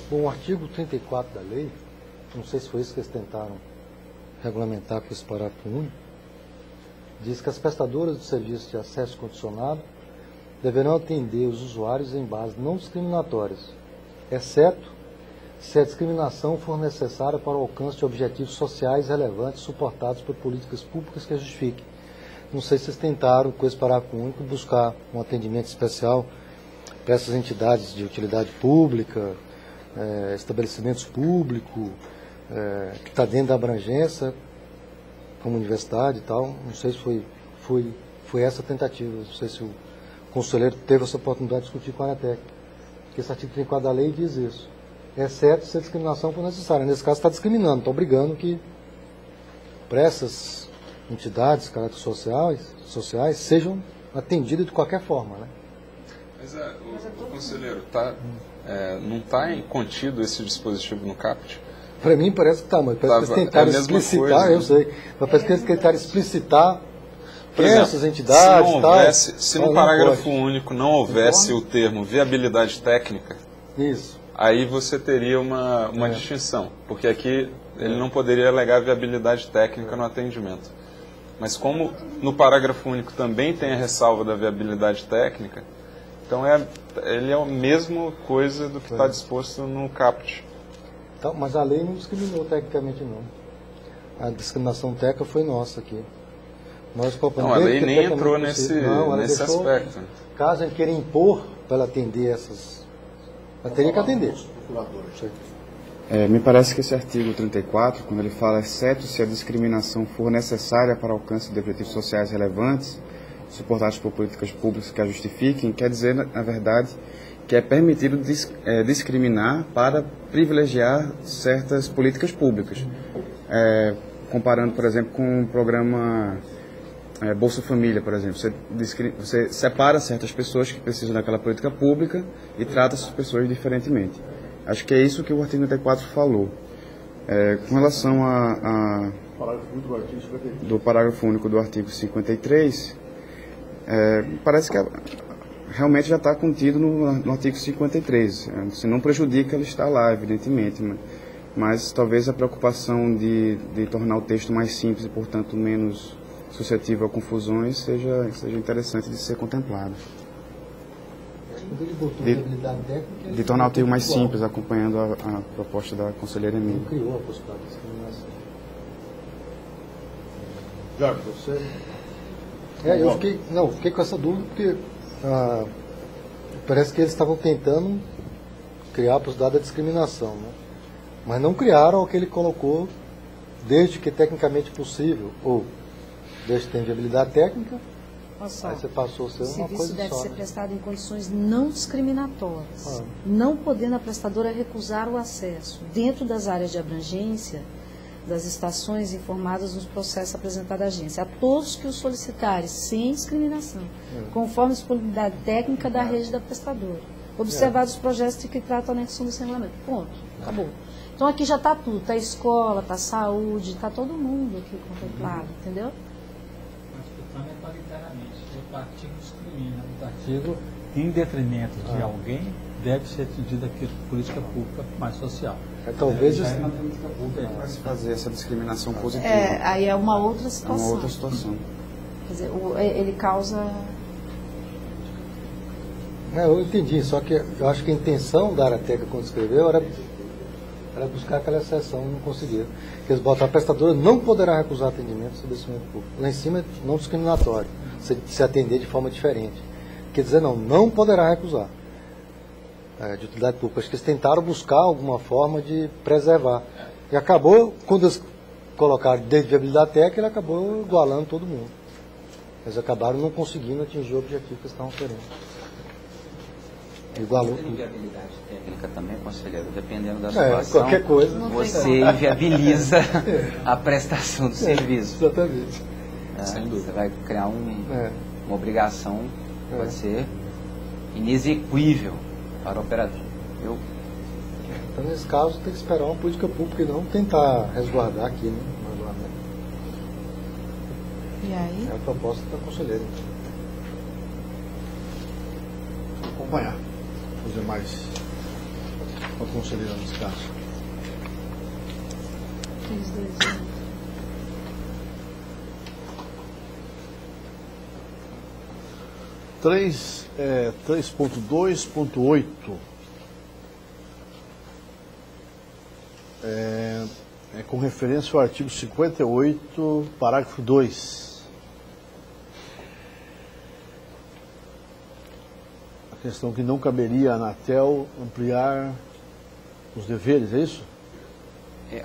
Bom, o artigo 34 da lei, não sei se foi isso que eles tentaram regulamentar com esse parágrafo único, diz que as prestadoras de serviço de acesso condicionado deverão atender os usuários em bases não discriminatórias, exceto se a discriminação for necessária para o alcance de objetivos sociais relevantes suportados por políticas públicas que a justifiquem. Não sei se vocês tentaram, com esse parágrafo único, buscar um atendimento especial para essas entidades de utilidade pública, estabelecimentos públicos, que está dentro da abrangência, como universidade e tal. Não sei se foi essa a tentativa, não sei se o conselheiro teve essa oportunidade de discutir com a ANETEC, porque esse artigo 34 da lei diz isso, exceto se a discriminação for necessária. Nesse caso está discriminando, está obrigando que para essas entidades, caráteres sociais sejam atendidas de qualquer forma, né? Mas o conselheiro, não está contido esse dispositivo no CAPT? Para mim parece que está, mas parece que eles tentaram explicitar, eu sei, mas parece que eles tentaram explicitar para essas entidades e tal. Se no parágrafo único não houvesse o termo viabilidade técnica, isso, aí você teria uma distinção, porque aqui ele não poderia alegar viabilidade técnica no atendimento. Mas como no parágrafo único também tem a ressalva da viabilidade técnica, então ele é a mesma coisa do que está disposto no CAPT. Então, mas a lei não discriminou tecnicamente, não. A discriminação técnica foi nossa aqui. Nós, não, a lei nem entrou nesse aspecto. Caso ele queira impor para ela atender essas... Ela teria que atender. Me parece que esse artigo 34, quando ele fala, exceto se a discriminação for necessária para o alcance de objetivos sociais relevantes, suportados por políticas públicas que a justifiquem, quer dizer, na verdade, que é permitido discriminar para privilegiar certas políticas públicas. Comparando, por exemplo, com o programa Bolsa Família, por exemplo. Você separa certas pessoas que precisam daquela política pública e trata essas pessoas diferentemente. Acho que é isso que o artigo 34 falou. Com relação do parágrafo único do artigo 53, parece que realmente já está contido no artigo 53. Se não prejudica, ele está lá, evidentemente. Mas talvez a preocupação de tornar o texto mais simples e, portanto, menos suscetível a confusões seja interessante de ser contemplado. De tornar o artigo mais simples, acompanhando a proposta da conselheira Emília. Não criou a possibilidade de discriminação. Eu fiquei com essa dúvida porque parece que eles estavam tentando criar a possibilidade da discriminação, né? Mas não criaram o que ele colocou, desde que tecnicamente possível, ou desde que tem viabilidade técnica. Aí você passou a ser uma coisa só. O serviço deve ser prestado em condições não discriminatórias, não podendo a prestadora recusar o acesso dentro das áreas de abrangência das estações informadas nos processos apresentados à agência, a todos que o solicitarem, sem discriminação, conforme a disponibilidade técnica da rede da prestadora, observados os projetos de que tratam a anexação do regulamento. Ponto. Acabou. Então aqui já está tudo, está a escola, está a saúde, está todo mundo aqui contemplado, entendeu? O artigo discrimina. O artigo, em detrimento de alguém, deve ser atingido aqui por política pública mais social. Talvez na política pública vai se fazer essa discriminação positiva. Aí é uma outra situação. É uma outra situação. Quer dizer, ele causa... Eu entendi, só que eu acho que a intenção da Arateca quando escreveu era buscar aquela exceção, não conseguiram. Eles botaram a prestadora não poderá recusar atendimento do estabelecimento público. Lá em cima, não discriminatório, se atender de forma diferente. Quer dizer, não poderá recusar. De utilidade pública. Acho que eles tentaram buscar alguma forma de preservar. E acabou, quando eles colocaram desde viabilidade técnica, ele acabou igualando todo mundo. Eles acabaram não conseguindo atingir o objetivo que eles estavam querendo. Igualou tudo. Inviabilidade técnica também, conselheiro, dependendo da situação. Qualquer coisa. Você inviabiliza a prestação do serviço. Exatamente. Você vai criar uma obrigação que pode ser inexequível para o operador. Então, nesse caso, tem que esperar uma política pública e não tentar resguardar aqui, né? E aí? É a proposta da conselheira. Acompanhar. Fazer mais com a conselheira nesse caso. 3.2.8 é com referência ao artigo 58, parágrafo 2. A questão que não caberia à Anatel ampliar os deveres, é isso?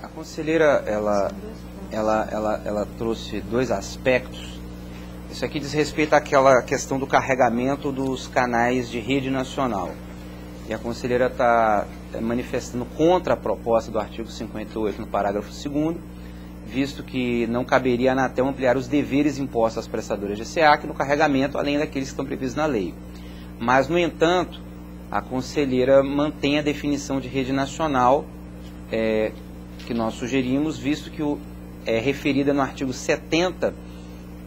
A conselheira, ela trouxe dois aspectos. Isso aqui diz respeito àquela questão do carregamento dos canais de rede nacional. E a conselheira está manifestando contra a proposta do artigo 58, no parágrafo 2º, visto que não caberia à Anatel ampliar os deveres impostos às prestadoras de SEAC no carregamento, além daqueles que estão previstos na lei. Mas, no entanto, a conselheira mantém a definição de rede nacional que nós sugerimos, visto que é referida no artigo 70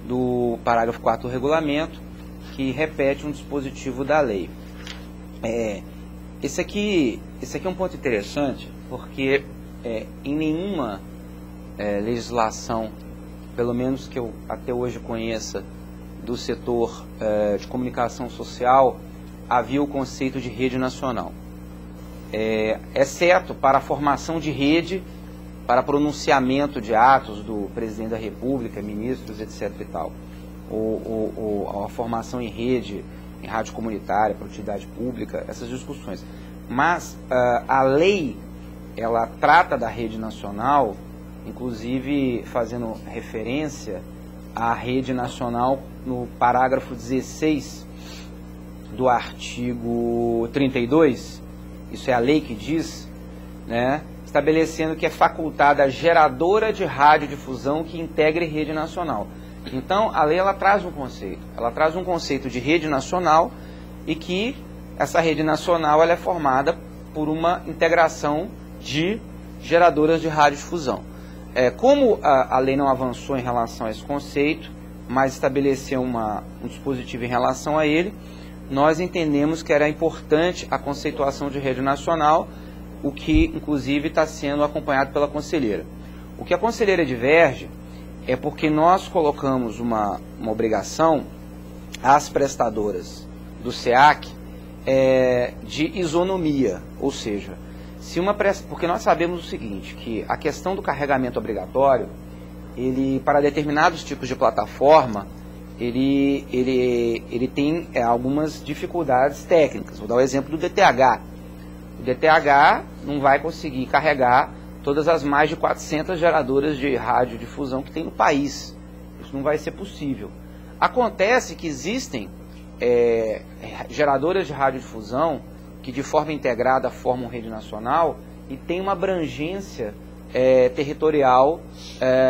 do parágrafo 4º do regulamento, que repete um dispositivo da lei. Esse aqui é um ponto interessante, porque em nenhuma legislação, pelo menos que eu até hoje conheça, do setor de comunicação social, havia o conceito de rede nacional. Exceto para a formação de rede, para pronunciamento de atos do presidente da República, ministros, etc. e tal, ou a formação em rede, em rádio comunitária, para utilidade pública, essas discussões. Mas a lei, ela trata da rede nacional, inclusive fazendo referência à rede nacional no parágrafo 16 do artigo 32, isso é a lei que diz, né, estabelecendo que é facultada a geradora de radiodifusão que integre rede nacional. Então, a lei ela traz um conceito de rede nacional, e que essa rede nacional ela é formada por uma integração de geradoras de radiodifusão. Como a lei não avançou em relação a esse conceito, mas estabeleceu um dispositivo em relação a ele, nós entendemos que era importante a conceituação de rede nacional, o que, inclusive, está sendo acompanhado pela conselheira. O que a conselheira diverge é porque nós colocamos uma obrigação às prestadoras do SEAC de isonomia, ou seja, porque nós sabemos o seguinte, que a questão do carregamento obrigatório, para determinados tipos de plataforma, ele tem algumas dificuldades técnicas. Vou dar o exemplo do DTH. O DTH não vai conseguir carregar todas as mais de 400 geradoras de radiodifusão que tem no país. Isso não vai ser possível. Acontece que existem geradoras de radiodifusão que de forma integrada formam rede nacional e tem uma abrangência territorial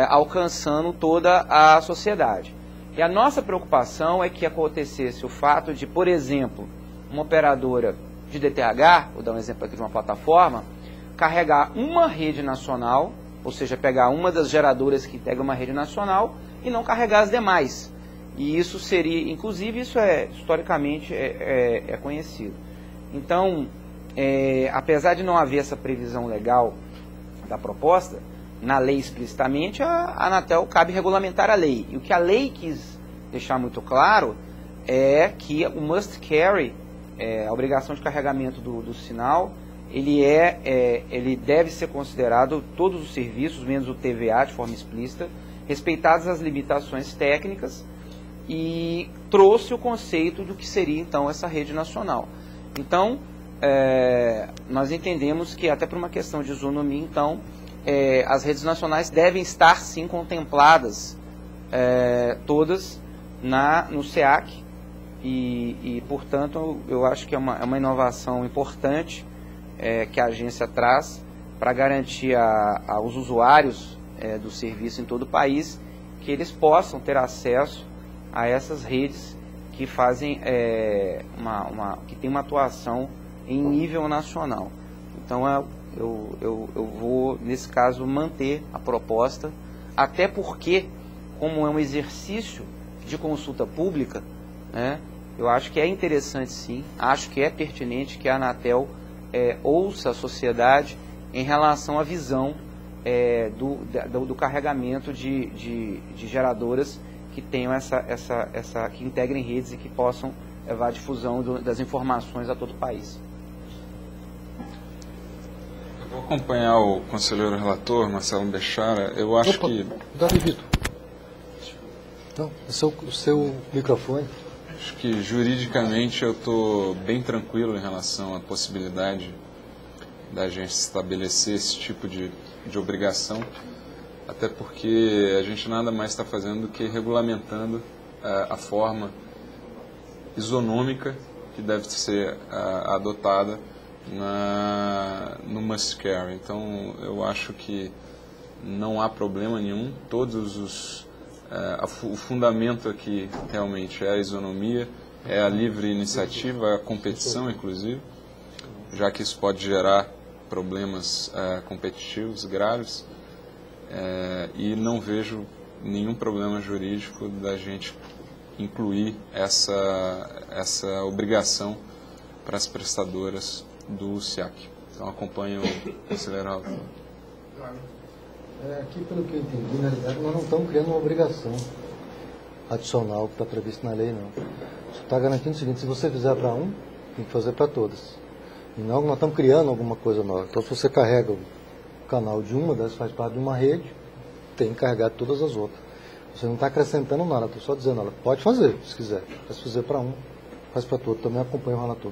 alcançando toda a sociedade. E a nossa preocupação é que acontecesse o fato de, por exemplo, uma operadora de DTH, vou dar um exemplo aqui de uma plataforma, carregar uma rede nacional, ou seja, pegar uma das geradoras que integra uma rede nacional e não carregar as demais. E isso seria, inclusive, isso historicamente conhecido. Então, apesar de não haver essa previsão legal da proposta, na lei explicitamente, a Anatel cabe regulamentar a lei. E o que a lei quis deixar muito claro é que o must carry, a obrigação de carregamento do sinal, ele deve ser considerado todos os serviços, menos o TVA, de forma explícita, respeitadas as limitações técnicas, e trouxe o conceito do que seria, então, essa rede nacional. Então, nós entendemos que, até por uma questão de isonomia, então, as redes nacionais devem estar, sim, contempladas, todas, no SEAC, e, portanto, eu acho que é uma inovação importante que a agência traz para garantir aos usuários do serviço em todo o país que eles possam ter acesso a essas redes que fazem que tem uma atuação em nível nacional. Então eu vou, nesse caso, manter a proposta, até porque, como é um exercício de consulta pública, né, eu acho que é interessante, sim, acho que é pertinente que a Anatel ouça a sociedade em relação à visão do carregamento de geradoras que tenham que integrem redes e que possam levar a difusão das informações a todo o país. Eu vou acompanhar o conselheiro relator, Marcelo Bechara. Eu acho que... Davi Vitor. Não, o seu microfone. Acho que juridicamente eu estou bem tranquilo em relação à possibilidade da gente estabelecer esse tipo de obrigação, até porque a gente nada mais está fazendo do que regulamentando a forma isonômica que deve ser adotada no must carry. Então eu acho que não há problema nenhum, o fundamento aqui realmente é a isonomia, é a livre iniciativa, a competição inclusive, já que isso pode gerar problemas competitivos graves, e não vejo nenhum problema jurídico da gente incluir essa obrigação para as prestadoras do SIAC. Então acompanho o conselheiro Alto. Aqui, pelo que eu entendi, na realidade nós não estamos criando uma obrigação adicional que está prevista na lei, não. Você está garantindo o seguinte: se você fizer para um, tem que fazer para todas. E não, nós estamos criando alguma coisa nova. Então, se você carrega o canal de uma dessas, faz parte de uma rede, tem que carregar todas as outras. Você não está acrescentando nada, estou só dizendo, ela pode fazer, se quiser. Mas se fizer para um, faz para todo. Também acompanha o relator.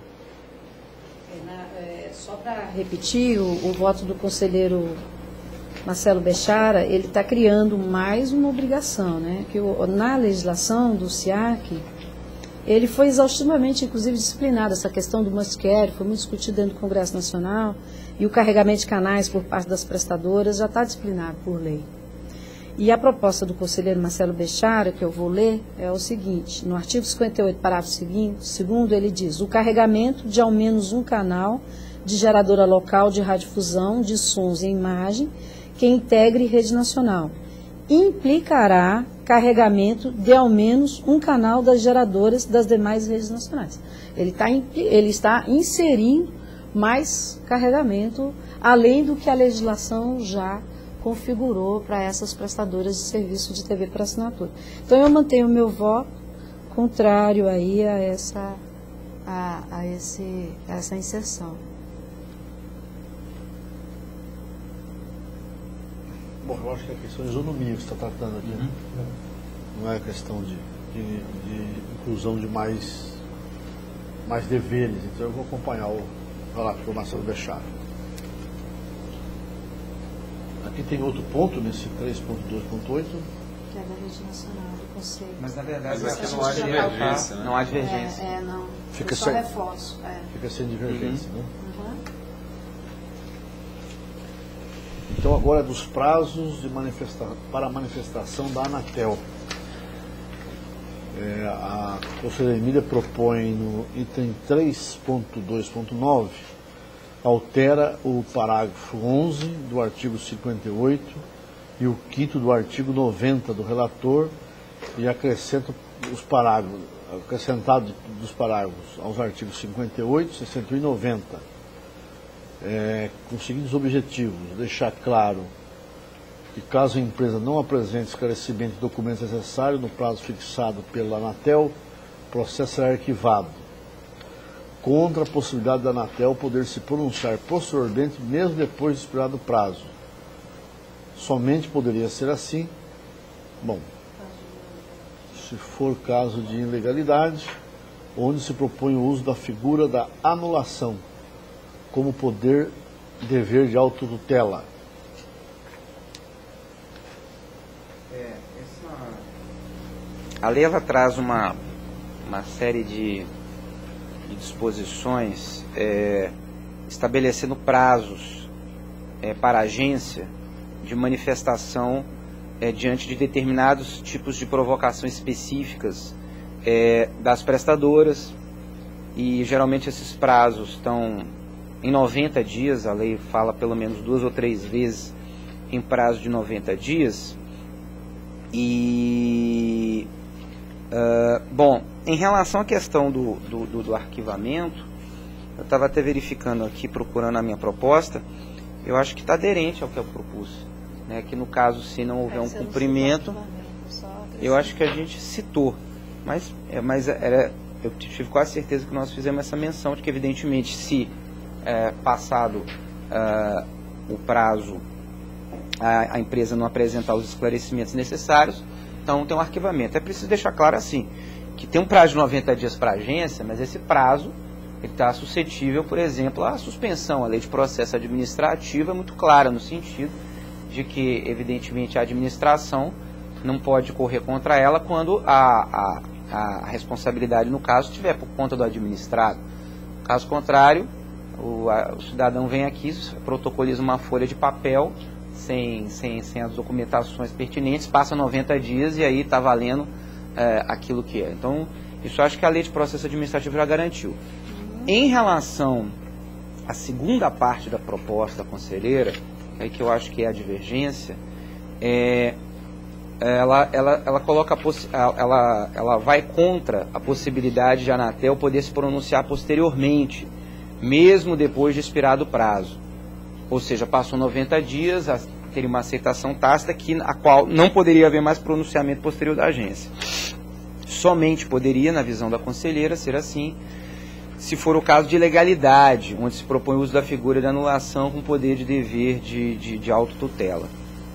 Só para repetir, o voto do conselheiro Marcelo Bechara, ele está criando mais uma obrigação, né? Que na legislação do SIAC, ele foi exaustivamente, inclusive, disciplinado. Essa questão do must carry foi muito discutida dentro do Congresso Nacional, e o carregamento de canais por parte das prestadoras já está disciplinado por lei. E a proposta do conselheiro Marcelo Bechara, que eu vou ler, é o seguinte: no artigo 58, parágrafo segundo, ele diz: o carregamento de ao menos um canal de geradora local de radiodifusão de sons e imagem que integre rede nacional implicará carregamento de ao menos um canal das geradoras das demais redes nacionais. Ele está inserindo mais carregamento, além do que a legislação já configurou para essas prestadoras de serviço de TV por assinatura. Então eu mantenho o meu voto contrário aí a essa inserção. Bom, eu acho que é a questão de isonomia que você está tratando aqui, né? Não é a questão de inclusão de mais deveres. Então eu vou acompanhar o relator Marcelo Bechara. Aqui tem outro ponto nesse 3.2.8. Que é da rede nacional, do Conselho. Mas na verdade Mas aqui não há divergência, né? Não há divergência. Não. Fica só sem, reforço. Fica sem divergência, né? Uhum. Então agora é dos prazos para manifestação da Anatel. A conselheira Emília propõe no item 3.2.9, altera o parágrafo 11 do artigo 58 e o 5º do artigo 90 do relator, e acrescenta os parágrafos, acrescentado dos parágrafos aos artigos 58, 61 e 90. Com os seguintes objetivos: deixar claro que, caso a empresa não apresente esclarecimento de documentos necessários no prazo fixado pela Anatel, o processo será arquivado, contra a possibilidade da Anatel poder se pronunciar posteriormente, mesmo depois de expirado o prazo. Somente poderia ser assim, se for caso de ilegalidade, onde se propõe o uso da figura da anulação como dever de autotutela. A lei ela traz uma série de disposições estabelecendo prazos para a agência de manifestação diante de determinados tipos de provocação específicas das prestadoras, e geralmente esses prazos estão em 90 dias, a lei fala pelo menos 2 ou 3 vezes em prazo de 90 dias. E, em relação à questão do arquivamento, eu estava até verificando aqui, procurando a minha proposta, eu acho que está aderente ao que eu propus. Né? Que no caso, se não houver um cumprimento, eu acho que a gente citou. Mas eu tive quase certeza que nós fizemos essa menção de que, evidentemente, se passado o prazo, a empresa não apresentar os esclarecimentos necessários, então tem um arquivamento. É preciso deixar claro assim, que tem um prazo de 90 dias para a agência, mas esse prazo está suscetível, por exemplo, à suspensão. A lei de processo administrativo é muito clara no sentido de que, evidentemente, a administração não pode correr contra ela quando a responsabilidade, no caso, estiver por conta do administrado. Caso contrário, o cidadão vem aqui, protocoliza uma folha de papel sem as documentações pertinentes, passa 90 dias e aí está valendo aquilo que é. Então, isso eu acho que a lei de processo administrativo já garantiu. Em relação à segunda parte da proposta da conselheira, que eu acho que é a divergência, ela coloca ela vai contra a possibilidade de a Anatel poder se pronunciar posteriormente, mesmo depois de expirado o prazo. Ou seja, passou 90 dias, teria uma aceitação tácita a qual não poderia haver mais pronunciamento posterior da agência. Somente poderia, na visão da conselheira, ser assim, se for o caso de ilegalidade, onde se propõe o uso da figura de anulação com poder de dever de autotutela.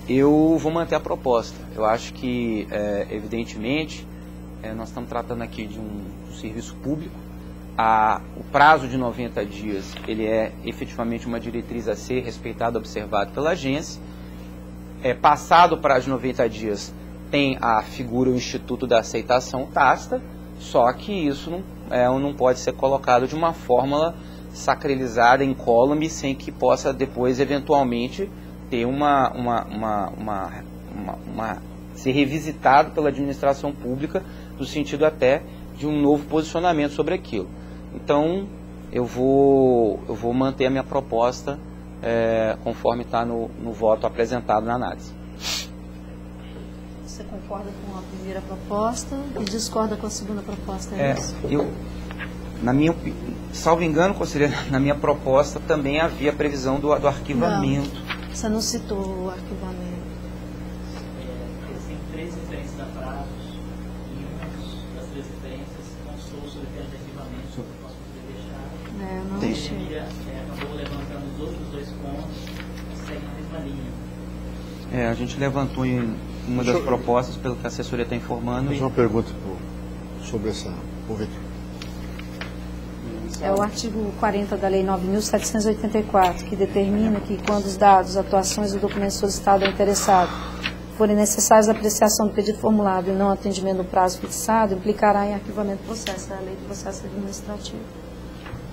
Eu vou manter a proposta. Eu acho que, evidentemente, nós estamos tratando aqui de um serviço público. O prazo de 90 dias, ele é efetivamente uma diretriz a ser respeitada, observada pela agência. Passado o prazo de 90 dias, tem a figura, o instituto da aceitação tácita, só que isso não pode ser colocado de uma fórmula sacralizada, incólume, sem que possa depois, eventualmente, ter ser revisitado pela administração pública, no sentido até de um novo posicionamento sobre aquilo. Então, eu vou manter a minha proposta conforme está no voto apresentado na análise. Você concorda com a primeira proposta e discorda com a segunda proposta? Salvo engano, conselheiro, na minha proposta também havia a previsão do arquivamento. Não, você não citou o arquivamento. Existem 3 referências a prazos e uma das 3 referências constou sobre o de arquivamento, que eu posso poder deixar. Não achei. Acabou levantando os outros 2 pontos, segue na mesma linha. A gente levantou em uma das propostas, pelo que a assessoria está informando. Uma pergunta sobre essa. É o artigo 40 da Lei 9.784, que determina que quando os dados, atuações e documentos solicitados ao interessado forem necessários à apreciação do pedido formulado e não atendimento no prazo fixado, implicará em arquivamento do processo. É a Lei do Processo Administrativo,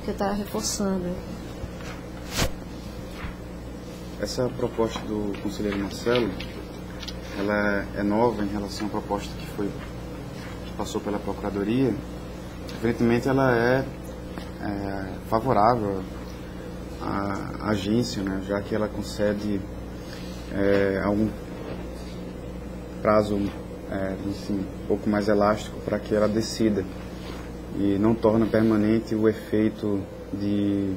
que está reforçando. Essa proposta do conselheiro Marcelo, ela é nova em relação à proposta que passou pela Procuradoria. Evidentemente, ela é favorável à agência, né, já que ela concede algum prazo um pouco mais elástico para que ela decida e não torna permanente o efeito de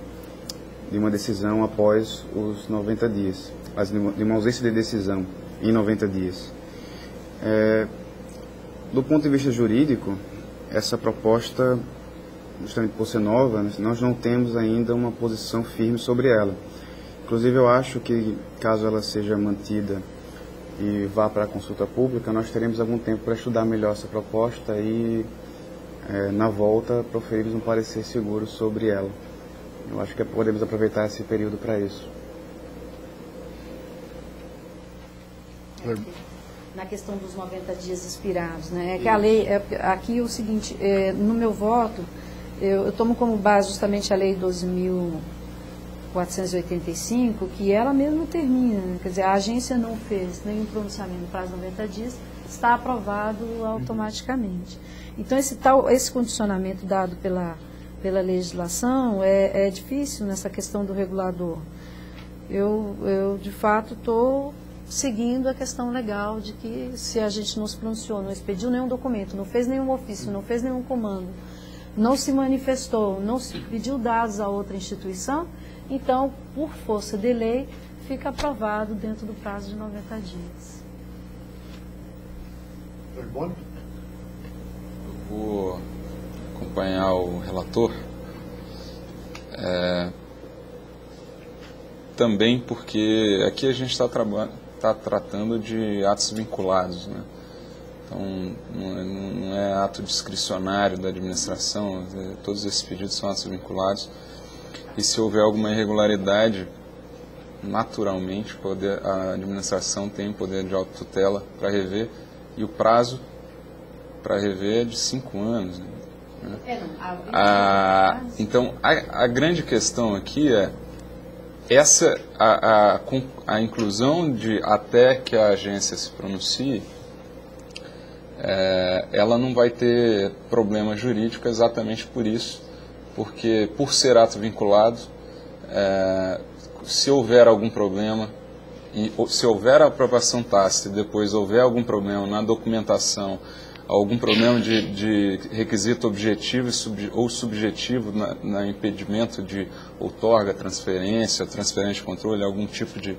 uma decisão após os 90 dias, de uma ausência de decisão em 90 dias. Do ponto de vista jurídico, essa proposta, justamente por ser nova, nós não temos ainda uma posição firme sobre ela. Inclusive, eu acho que, caso ela seja mantida e vá para a consulta pública, nós teremos algum tempo para estudar melhor essa proposta e, na volta, proferirmos um parecer seguro sobre ela. Eu acho que podemos aproveitar esse período para isso. Na questão dos 90 dias expirados, né? Que a lei, aqui é o seguinte, no meu voto, eu tomo como base justamente a Lei 12.485, que ela mesma termina, né? Quer dizer, a agência não fez nenhum pronunciamento no prazo de 90 dias, está aprovado automaticamente. Então, esse condicionamento dado pela legislação é difícil nessa questão do regulador. Eu de fato, estou seguindo a questão legal de que se a gente não se pronunciou, não expediu nenhum documento, não fez nenhum ofício, não fez nenhum comando, não se manifestou, não se pediu dados a outra instituição, então, por força de lei, fica aprovado dentro do prazo de 90 dias. Eu vou acompanhar o relator, também porque aqui a gente está tratando de atos vinculados, né? Então, não é ato discricionário da administração, todos esses pedidos são atos vinculados. E se houver alguma irregularidade, naturalmente a administração tem poder de autotutela para rever, e o prazo para rever é de 5 anos. Né? Então, a grande questão aqui é a inclusão de até que a agência se pronuncie. Ela não vai ter problema jurídico exatamente por isso, porque por ser ato vinculado, se houver algum problema, e se houver a aprovação tácita e depois houver algum problema na documentação, algum problema de requisito objetivo ou subjetivo na impedimento de outorga, transferência de controle, algum tipo de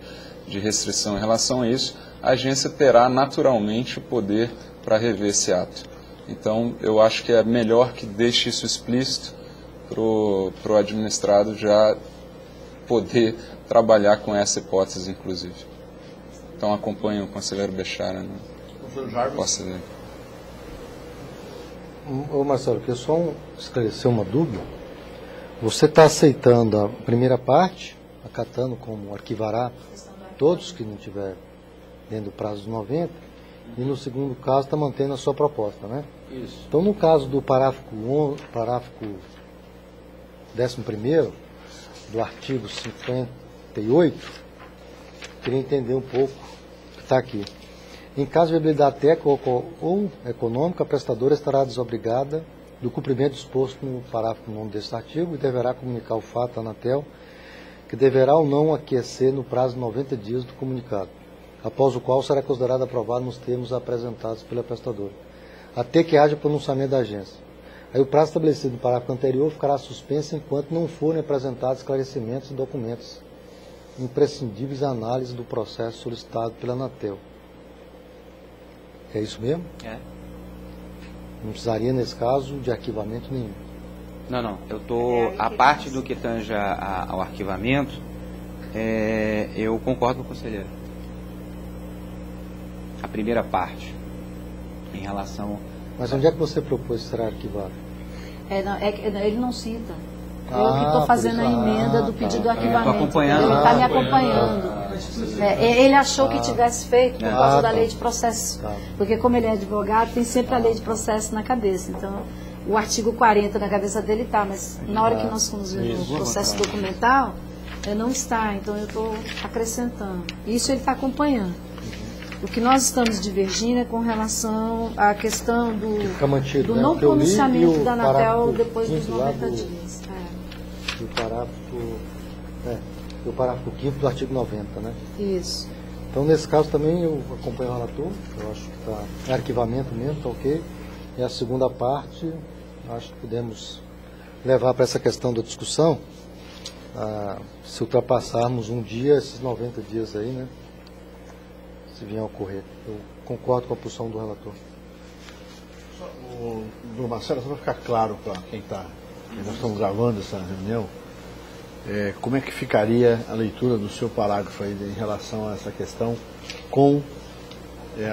restrição em relação a isso, a agência terá naturalmente o poder para rever esse ato. Então, eu acho que é melhor que deixe isso explícito para o administrado já poder trabalhar com essa hipótese, inclusive. Então, acompanho o conselheiro Bechara na posse dele. Ô Marcelo, queria só esclarecer uma dúvida. Você está aceitando a primeira parte, acatando como arquivará todos que não tiver dentro do prazo de 90, e no segundo caso está mantendo a sua proposta, né? Isso. Então, no caso do parágrafo 11º do artigo 58, queria entender um pouco o que está aqui. Em caso de viabilidade técnica ou econômica, a prestadora estará desobrigada do cumprimento disposto no parágrafo 9 deste artigo e deverá comunicar o fato à Anatel, que deverá ou não aquecer no prazo de 90 dias do comunicado, após o qual será considerado aprovado nos termos apresentados pela prestadora, até que haja pronunciamento da agência. Aí o prazo estabelecido no parágrafo anterior ficará suspenso enquanto não forem apresentados esclarecimentos e documentos imprescindíveis à análise do processo solicitado pela Anatel. É isso mesmo? É. Não precisaria, nesse caso, de arquivamento nenhum. Não. A parte do que tange ao arquivamento, eu concordo com o conselheiro. A primeira parte, em relação... Mas onde é que você propôs que será arquivado? Ele não cita. Eu que estou fazendo a emenda do pedido do arquivamento. Acompanhando. Ele está me acompanhando. Ele achou que tivesse feito por causa da lei de processo. Porque como ele é advogado, tem sempre a lei de processo na cabeça. Então, o artigo 40 na cabeça dele está, mas na hora que nós fomos ver o processo documental, não está. Então, eu estou acrescentando. Isso ele está acompanhando. O que nós estamos divergindo é com relação à questão do não pronunciamento da Anatel depois dos 90 dias. O parágrafo 5º do artigo 90, né? Isso. Então, nesse caso também eu acompanho o relator, eu acho que está arquivamento mesmo, está ok. E a segunda parte, acho que podemos levar para essa questão da discussão, se ultrapassarmos um dia, esses 90 dias aí, né? Se vier a ocorrer. Eu concordo com a posição do relator. Do Marcelo, só para ficar claro para quem está... Nós estamos gravando essa reunião. Como é que ficaria a leitura do seu parágrafo aí em relação a essa questão com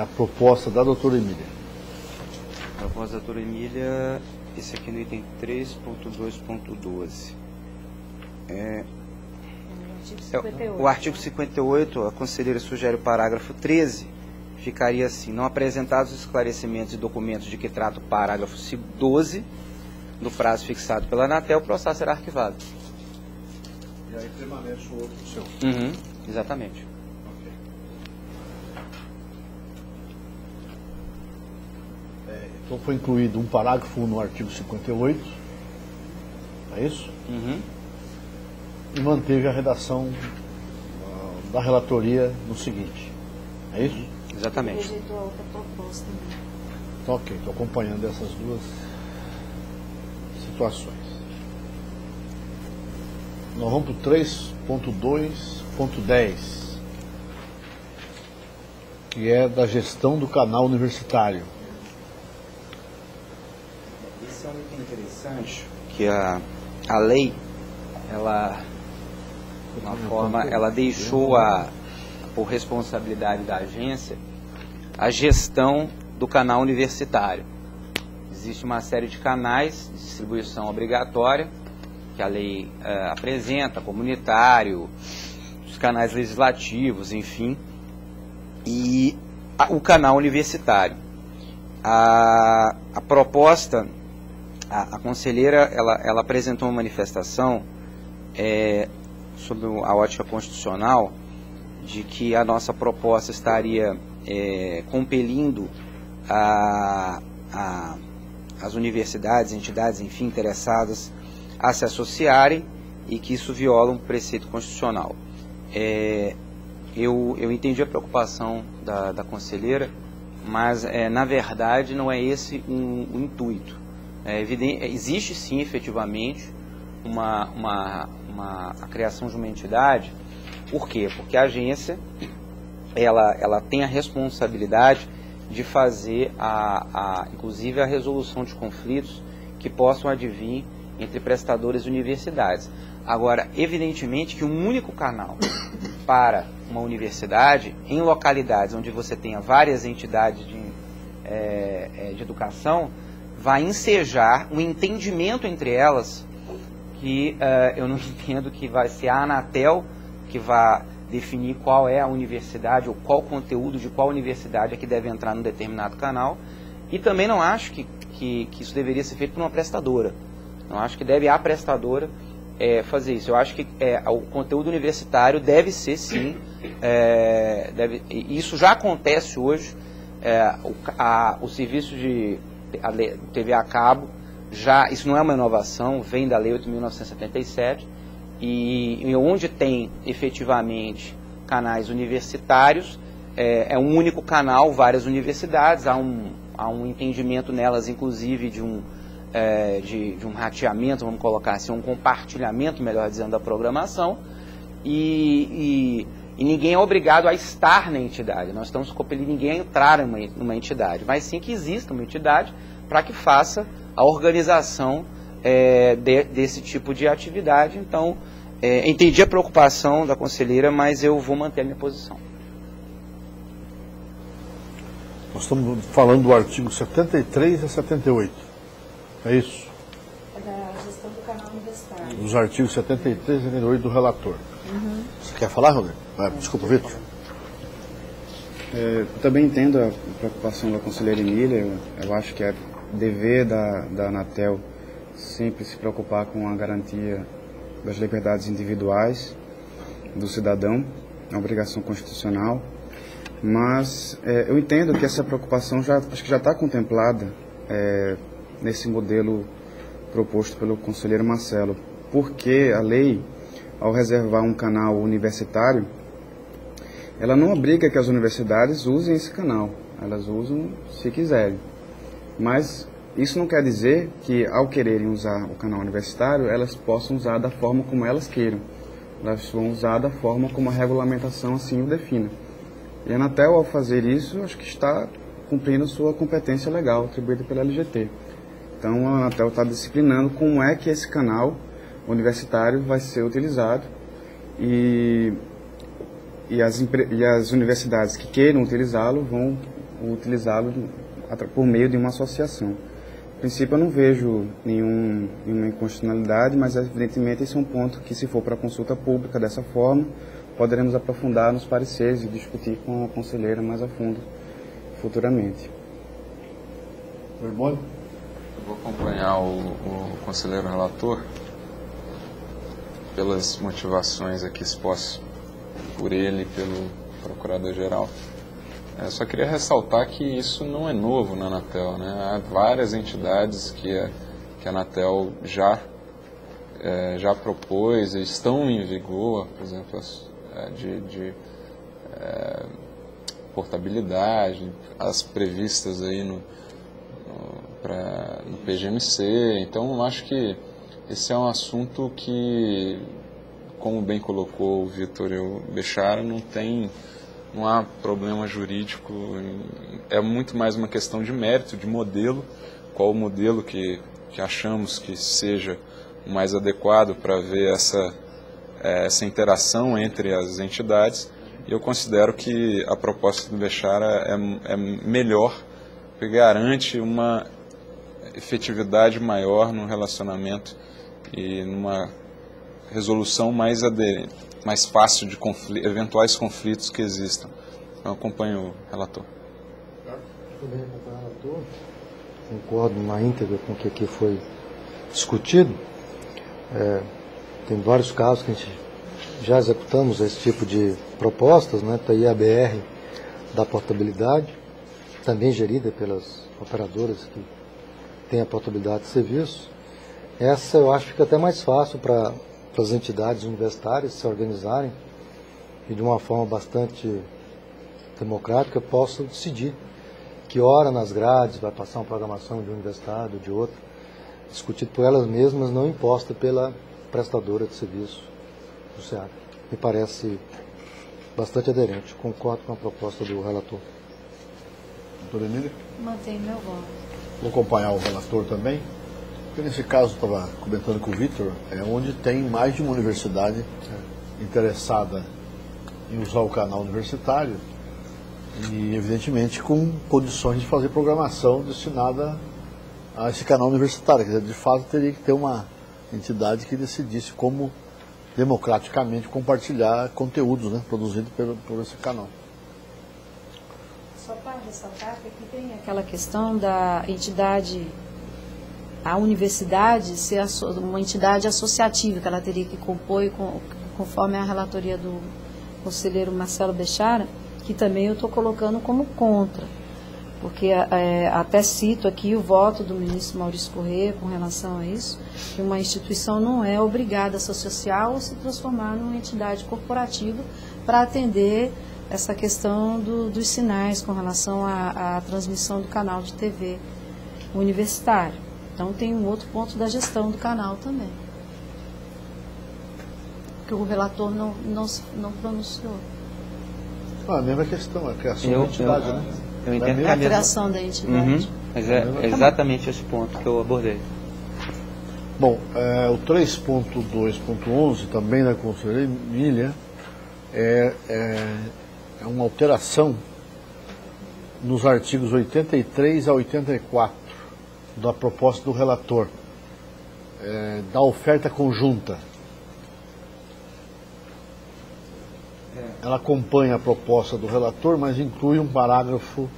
a proposta da doutora Emília? A proposta da doutora Emília, esse aqui no item 3.2.12. O artigo 58, a conselheira sugere o parágrafo 13, ficaria assim: não apresentados os esclarecimentos e documentos de que trata o parágrafo 12 do prazo fixado pela Anatel, o processo será arquivado. E aí permanece o outro seu. Exatamente. Ok. Então foi incluído um parágrafo no artigo 58, é isso? E manteve a redação da relatoria no seguinte, é isso? Exatamente. Ele rejeitou a outra proposta. Então, ok, estou acompanhando essas duas situações. Nós vamos para o 3.2.10, que é da gestão do canal universitário. Esse é um item interessante, que a lei, ela, de uma forma, ela deixou por responsabilidade da agência a gestão do canal universitário. Existe uma série de canais de distribuição obrigatória que a lei apresenta, comunitário, os canais legislativos, enfim, e o canal universitário. A proposta, a conselheira, ela apresentou uma manifestação sobre a ótica constitucional de que a nossa proposta estaria compelindo as universidades, entidades, enfim, interessadas a se associarem e que isso viola um preceito constitucional. Eu entendi a preocupação da conselheira, mas na verdade não é esse o intuito. Existe sim efetivamente a criação de uma entidade. Por quê? Porque a agência ela tem a responsabilidade de fazer inclusive a resolução de conflitos que possam advir entre prestadores e universidades. Agora, evidentemente que um único canal para uma universidade, em localidades onde você tenha várias entidades de educação, vai ensejar um entendimento entre elas que eu não entendo que vai ser a Anatel que vai definir qual é a universidade ou qual conteúdo de qual universidade é que deve entrar num determinado canal, e também não acho que isso deveria ser feito por uma prestadora. Não acho que deve a prestadora fazer isso. Eu acho que o conteúdo universitário deve ser, sim, isso já acontece hoje. O serviço de TV a cabo, isso não é uma inovação, vem da Lei 8.977, e onde tem efetivamente canais universitários, é um único canal, várias universidades, há um entendimento nelas, inclusive, de um rateamento, vamos colocar assim, um compartilhamento, melhor dizendo, da programação, e ninguém é obrigado a estar na entidade. Nós estamos compelindo ninguém a entrar numa entidade, mas sim que exista uma entidade para que faça a organização desse tipo de atividade. Então, entendi a preocupação da conselheira, mas eu vou manter a minha posição. Nós estamos falando do artigo 73 a 78. É isso? É da gestão do canal universitário. Os artigos 73 e 78 do relator. Uhum. Você quer falar, Rodrigo? Desculpa, Vitor. Eu também entendo a preocupação da conselheira Emília. Eu acho que é dever da Anatel sempre se preocupar com a garantia das liberdades individuais do cidadão, é uma obrigação constitucional, mas eu entendo que essa preocupação acho que já está contemplada nesse modelo proposto pelo conselheiro Marcelo, porque a lei, ao reservar um canal universitário, ela não obriga que as universidades usem esse canal, elas usam se quiserem, mas isso não quer dizer que, ao quererem usar o canal universitário, elas possam usar da forma como elas queiram. Elas vão usar da forma como a regulamentação assim o defina. E a Anatel, ao fazer isso, acho que está cumprindo sua competência legal, atribuída pela LGT. Então, a Anatel está disciplinando como é que esse canal universitário vai ser utilizado, e as universidades que queiram utilizá-lo vão utilizá-lo por meio de uma associação. A princípio, eu não vejo nenhuma inconstitucionalidade, mas evidentemente esse é um ponto que, se for para consulta pública dessa forma, poderemos aprofundar nos pareceres e discutir com a conselheira mais a fundo futuramente. Vermelho? Eu vou acompanhar o conselheiro relator pelas motivações aqui expostas por ele e pelo procurador-geral. Eu só queria ressaltar que isso não é novo na Anatel, né? Há várias entidades que a Anatel já propôs e estão em vigor, por exemplo, de portabilidade, as previstas aí no PGMC. Então, eu acho que esse é um assunto que, como bem colocou o Vitor e o Bechara, não há problema jurídico, é muito mais uma questão de mérito, de modelo, qual o modelo que achamos que seja o mais adequado para ver essa interação entre as entidades. E eu considero que a proposta do Bechara é melhor, porque garante uma efetividade maior no relacionamento e numa resolução mais fácil de eventuais conflitos que existam. Então, eu acompanho o relator. Também acompanho o relator, concordo na íntegra com o que aqui foi discutido. Tem vários casos que a gente já executamos esse tipo de propostas, né? Está aí a BR da portabilidade, também gerida pelas operadoras que têm a portabilidade de serviço. Essa eu acho que fica até mais fácil para as entidades universitárias se organizarem e de uma forma bastante democrática possam decidir que hora nas grades vai passar uma programação de um universitário ou de outro, discutido por elas mesmas, não imposta pela prestadora de serviço do SEAC. Me parece bastante aderente. Concordo com a proposta do relator. Doutora Emília? Mantenho meu voto. Vou acompanhar o relator também. Porque nesse caso, estava comentando com o Vitor, é onde tem mais de uma universidade interessada em usar o canal universitário e, evidentemente, com condições de fazer programação destinada a esse canal universitário. Quer dizer, de fato, teria que ter uma entidade que decidisse como democraticamente compartilhar conteúdos, né, produzidos por esse canal. Só para ressaltar que aqui tem aquela questão da entidade, a universidade ser uma entidade associativa, que ela teria que compor, conforme a relatoria do conselheiro Marcelo Bechara, que também eu estou colocando como contra, porque até cito aqui o voto do ministro Maurício Corrêa com relação a isso, que uma instituição não é obrigada a se associar ou se transformar numa entidade corporativa para atender essa questão dos sinais com relação à transmissão do canal de TV universitário. Então tem um outro ponto da gestão do canal também, que o relator não pronunciou. A mesma questão, a criação da entidade, né? Eu entendo que a criação da entidade. Mas é exatamente esse ponto que eu abordei. Bom, o 3.2.11, também da conselheira Emília, é uma alteração nos artigos 83 a 84 da proposta do relator, da oferta conjunta. Ela acompanha a proposta do relator, mas inclui um parágrafo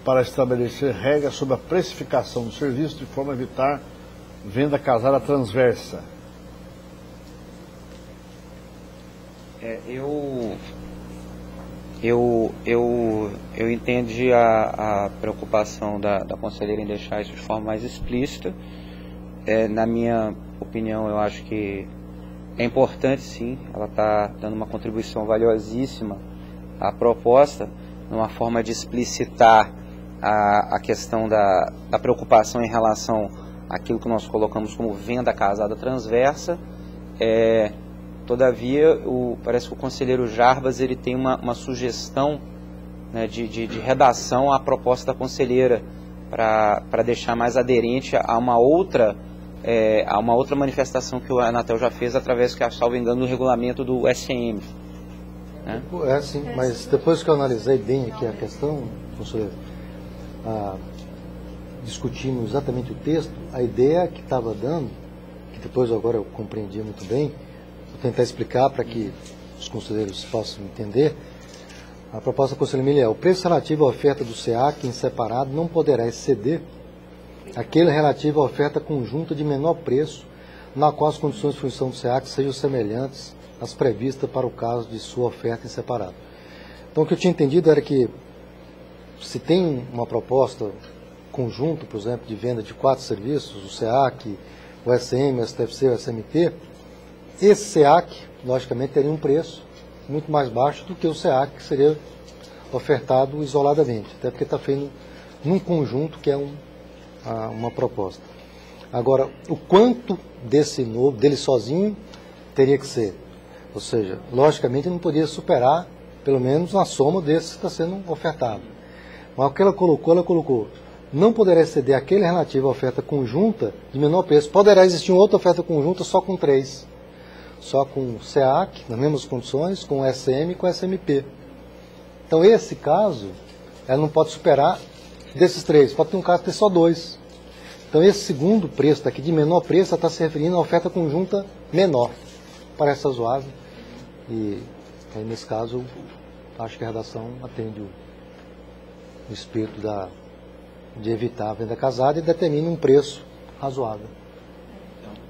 para estabelecer regras sobre a precificação do serviço de forma a evitar venda casada transversa. Eu entendi a preocupação da conselheira em deixar isso de forma mais explícita. Na minha opinião, eu acho que é importante, sim, ela está dando uma contribuição valiosíssima à proposta, numa forma de explicitar a questão da preocupação em relação àquilo que nós colocamos como venda casada transversa. Todavia, parece que o conselheiro Jarbas ele tem uma sugestão, né, de redação à proposta da conselheira, para deixar mais aderente a uma outra manifestação que o Anatel já fez através, que salvo engano, do regulamento do SM. Né? Sim, mas depois que eu analisei bem aqui a questão, conselheiro, discutindo exatamente o texto, a ideia que estava dando, que depois agora eu compreendi muito bem, vou tentar explicar para que os conselheiros possam entender. A proposta da conselheira Emília o preço relativo à oferta do SEAC em separado não poderá exceder aquele relativo à oferta conjunta de menor preço, na qual as condições de fruição do SEAC sejam semelhantes às previstas para o caso de sua oferta em separado. Então, o que eu tinha entendido era que, se tem uma proposta conjunta, por exemplo, de venda de 4 serviços, o SEAC, o SM, o STFC, o SMT, esse SEAC, logicamente, teria um preço muito mais baixo do que o SEAC que seria ofertado isoladamente, até porque está feito num conjunto que é um uma proposta. Agora, o quanto desse novo, dele sozinho, teria que ser? Ou seja, logicamente não poderia superar, pelo menos, uma soma desse que está sendo ofertado. Mas o que ela colocou, não poderá exceder aquele relativo à oferta conjunta de menor preço. Poderá existir uma outra oferta conjunta só com 3. Só com SEAC, nas mesmas condições, com SM e com SMP. Então, esse caso, ela não pode superar desses 3. Pode ter um caso que ter só 2. Então, esse segundo preço daqui, de menor preço, está se referindo à oferta conjunta menor. Parece razoável. E aí, nesse caso, acho que a redação atende o espírito de evitar a venda casada e determina um preço razoável.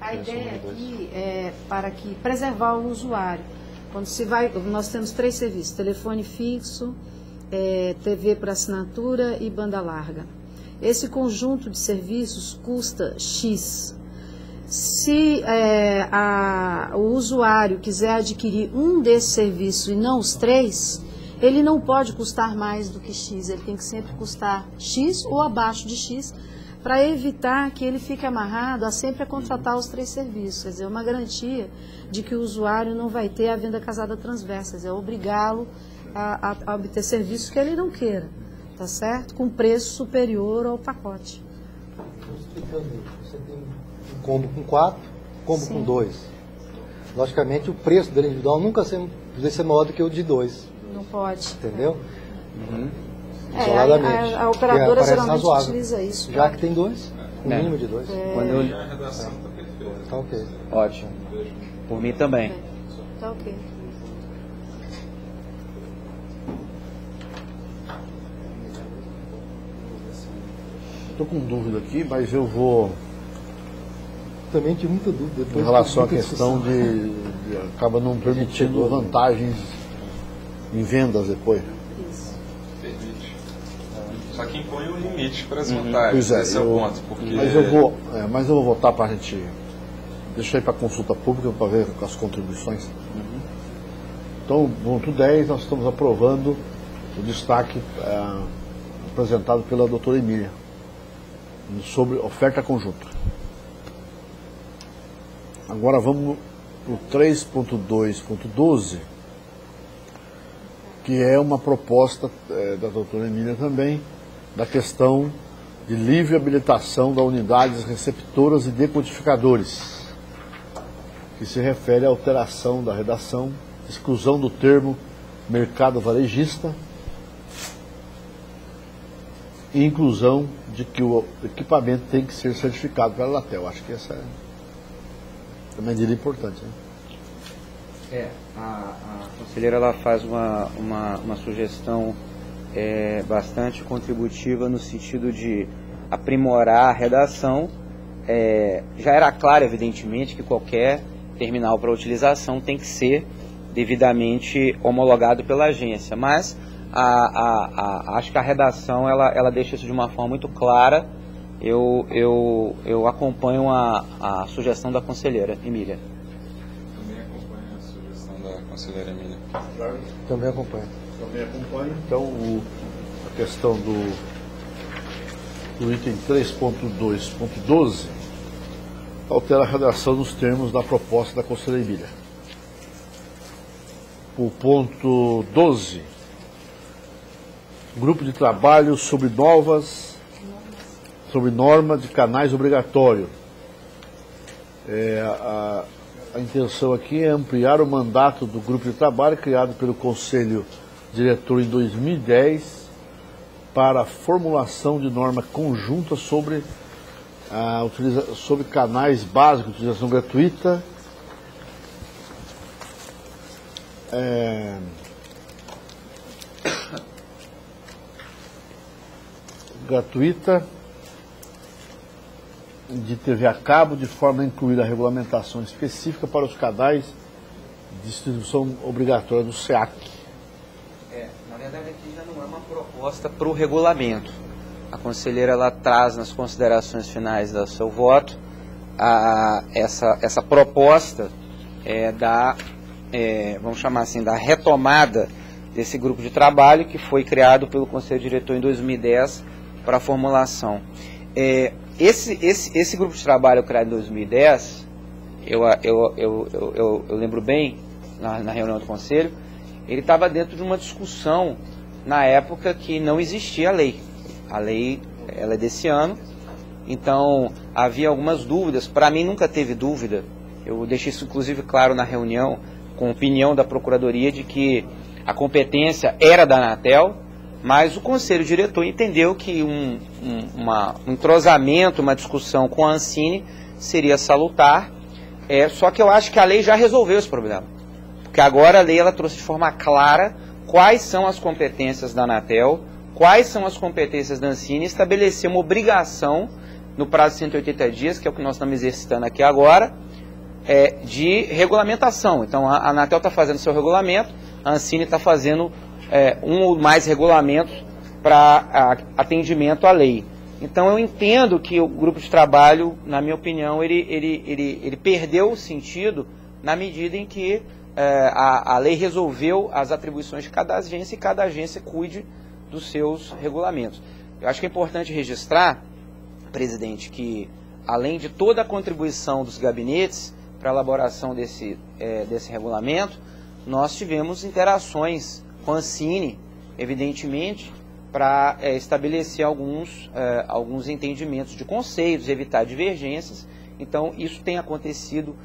A ideia aqui é para preservar o usuário. Quando se vai, nós temos 3 serviços: telefone fixo, TV por assinatura e banda larga. Esse conjunto de serviços custa X. Se o usuário quiser adquirir um desses serviços e não os 3, ele não pode custar mais do que X, ele tem que sempre custar X ou abaixo de X, para evitar que ele fique amarrado a sempre contratar os 3 serviços. Quer dizer, uma garantia de que o usuário não vai ter a venda casada transversa, quer dizer, obrigá-lo a obter serviços que ele não queira, tá certo? Com preço superior ao pacote. Você tem um combo com 4, combo Sim. com 2. Logicamente, o preço dele individual nunca deve ser maior do que o de 2. Não pode. Entendeu? Isoladamente. A operadora parece geralmente razoável. utiliza isso. Já que tem 2, um mínimo de 2. Quando eu... A redação está perfeita. Tá ok. Ótimo. Por mim também. Tá ok. Estou com dúvida aqui, mas eu vou, Também tive muita dúvida. em relação à questão de acaba não permitindo vantagens em vendas depois. Permite. Só que impõe um limite para as vantagens. Pois é, Esse é o ponto. Porque... mas eu vou votar para a gente deixar aí para consulta pública para ver as contribuições. Então, ponto 10, nós estamos aprovando o destaque apresentado pela doutora Emília sobre oferta conjunta. Agora vamos para o 3.2.12, que é uma proposta da doutora Emília também, da questão de livre habilitação das unidades receptoras e decodificadores, que se refere à alteração da redação, exclusão do termo mercado varejista e inclusão de que o equipamento tem que ser certificado pela Anatel. Acho que essa é uma medida importante, né? A conselheira ela faz uma sugestão bastante contributiva no sentido de aprimorar a redação. Já era claro, evidentemente, que qualquer terminal para utilização tem que ser devidamente homologado pela agência, mas acho que a redação ela deixa isso de uma forma muito clara. Eu acompanho a sugestão da conselheira Emília. Também acompanho a sugestão da conselheira Emília. Também acompanho. Também acompanho. Então, a questão do item 3.2.12 altera a redação nos termos da proposta da conselheira Emília. O ponto 12, grupo de trabalho sobre norma de canais obrigatório. A intenção aqui é ampliar o mandato do grupo de trabalho criado pelo Conselho Diretor em 2010 para a formulação de norma conjunta sobre canais básicos de utilização gratuita, de TV a cabo, de forma a incluir a regulamentação específica para os canais de distribuição obrigatória do SEAC. Na verdade, aqui já não é uma proposta para o regulamento. A conselheira ela traz nas considerações finais do seu voto essa proposta vamos chamar assim, da retomada desse grupo de trabalho que foi criado pelo Conselho Diretor em 2010 para a formulação. Esse grupo de trabalho criado em 2010, eu lembro bem, na reunião do Conselho, ele estava dentro de uma discussão na época que não existia a lei. A lei, ela é desse ano, então havia algumas dúvidas. Para mim nunca teve dúvida, eu deixei isso inclusive claro na reunião, com a opinião da Procuradoria de que a competência era da Anatel, mas o Conselho Diretor entendeu que um entrosamento, uma discussão com a Ancine seria salutar, só que eu acho que a lei já resolveu esse problema. Porque agora a lei ela trouxe de forma clara quais são as competências da Anatel, quais são as competências da Ancine, e estabeleceu uma obrigação no prazo de 180 dias, que é o que nós estamos exercitando aqui agora, de regulamentação. Então a Anatel está fazendo seu regulamento, a Ancine está fazendo um ou mais regulamentos para atendimento à lei. Então eu entendo que o grupo de trabalho, na minha opinião, ele perdeu o sentido na medida em que a lei resolveu as atribuições de cada agência e cada agência cuide dos seus regulamentos. Eu acho que é importante registrar, presidente, que além de toda a contribuição dos gabinetes para a elaboração desse regulamento, nós tivemos interações com a Ancine, evidentemente, para estabelecer alguns entendimentos de conceitos, evitar divergências. Então, isso tem acontecido,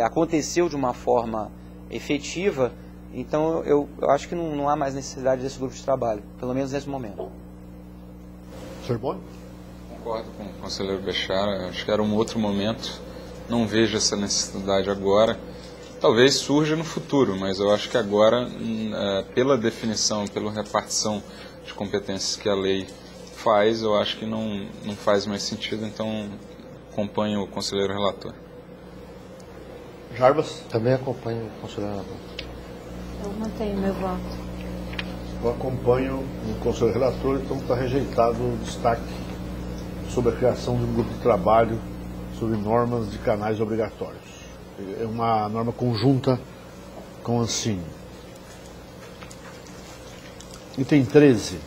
aconteceu de uma forma efetiva. Então, eu acho que não há mais necessidade desse grupo de trabalho, pelo menos nesse momento. Sr. Boni? Concordo com o conselheiro Bechara, acho que era um outro momento, não vejo essa necessidade agora. Talvez surja no futuro, mas eu acho que agora, pela definição, pela repartição de competências que a lei faz, eu acho que não faz mais sentido, então acompanho o conselheiro relator. Jarbas? Também acompanho o conselheiro relator. Eu mantenho meu voto. Eu acompanho o conselheiro relator, então está rejeitado o destaque sobre a criação de um grupo de trabalho sobre normas de canais obrigatórios. É uma norma conjunta com a Ancine. Item 13.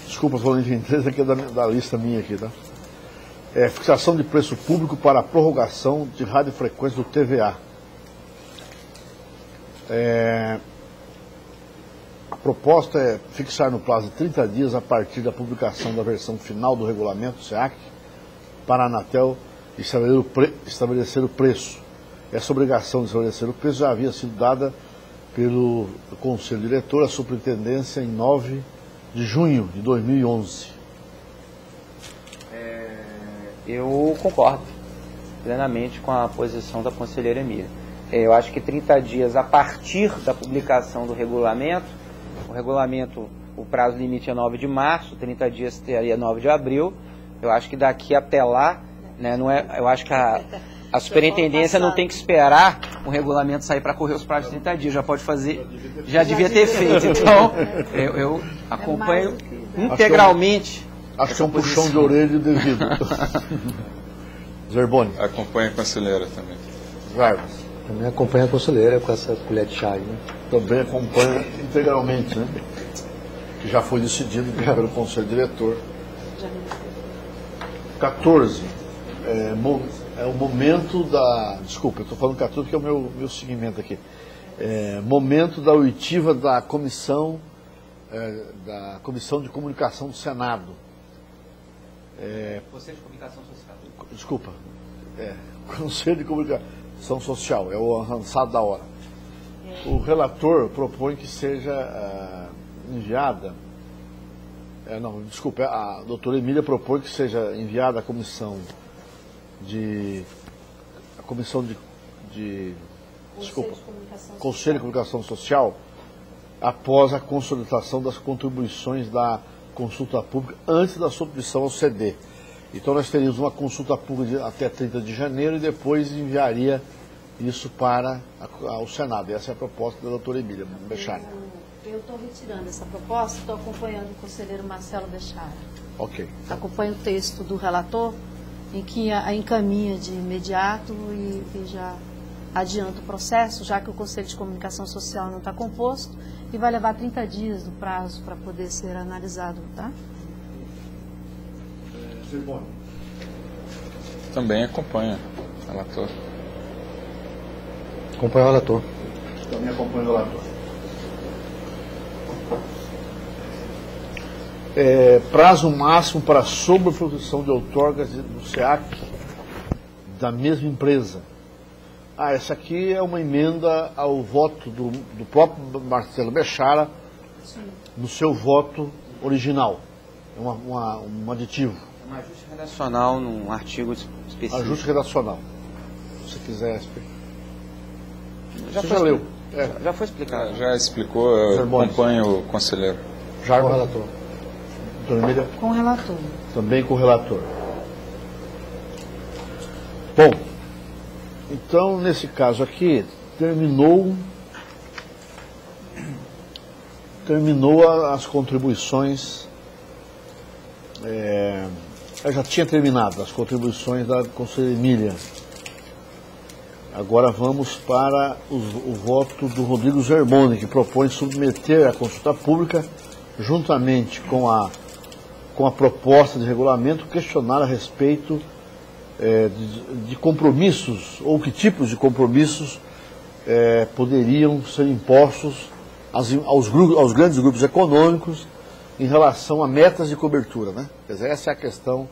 Desculpa, falando de item 13, aqui é da lista minha aqui, tá? Fixação de preço público para a prorrogação de radiofrequência do TVA. A proposta é fixar no prazo de 30 dias a partir da publicação da versão final do regulamento SEAC para a Anatel estabelecer o preço. Essa obrigação de estabelecer o preço já havia sido dada pelo Conselho Diretor à Superintendência em 9 de junho de 2011. Eu concordo plenamente com a posição da conselheira Emília. Eu acho que 30 dias a partir da publicação do regulamento, o prazo limite é 9 de março, 30 dias teria 9 de abril. Eu acho que daqui até lá, né, eu acho que a superintendência não tem que esperar o regulamento sair para correr os prazos de 30 dias, já pode fazer, já devia ter feito. Então, eu acompanho integralmente. Acho que é um puxão de orelha devido. Zerboni. Acompanha a conselheira também. Jarbas. Também acompanha a conselheira com essa colher de chá aí, né? Também acompanha integralmente, né? Que já foi decidido pelo Conselho Diretor. 14. É o momento da... Desculpa, eu estou falando 14 porque é o meu seguimento aqui. Momento da oitiva da Comissão de Comunicação do Senado. Conselho de Comunicação Social. Desculpa. Conselho de Comunicação Social. É o avançado da hora. O relator propõe que seja enviada... a doutora Emília propõe que seja enviada à comissão de Conselho de Comunicação Social após a consolidação das contribuições da consulta pública antes da submissão ao CD. Então nós teríamos uma consulta pública até 30 de janeiro e depois enviaria isso para o Senado. Essa é a proposta da doutora Emília Bechara. Eu estou retirando essa proposta, estou acompanhando o conselheiro Marcelo Bechara. Ok. Acompanho o texto do relator, em que a encaminha de imediato e já adianta o processo, já que o Conselho de Comunicação Social não está composto, e vai levar 30 dias do prazo para poder ser analisado, tá? Zerboni. Também acompanha, relator. Acompanha o relator. Também acompanha o relator. Prazo máximo para sobreprodução de outorgas do SEAC da mesma empresa. Essa aqui é uma emenda ao voto do próprio Marcelo Bechara no seu voto original. É um aditivo. Um ajuste redacional num artigo específico. Ajuste redacional. Se quiser explicar. Já Você foi já leu? Já foi explicado. Já explicou, eu Zerboni. acompanho o conselheiro. Já Com o relator. Doutora Emília? Com o relator. Também com o relator. Bom, então nesse caso aqui terminou as contribuições. Eu já tinha terminado as contribuições da conselheira Emília. Agora vamos para o voto do Rodrigo Zerboni, que propõe submeter à consulta pública, juntamente com a proposta de regulamento, questionar a respeito de compromissos, ou que tipos de compromissos poderiam ser impostos aos grandes grupos econômicos em relação a metas de cobertura, né? Quer dizer, essa é a questão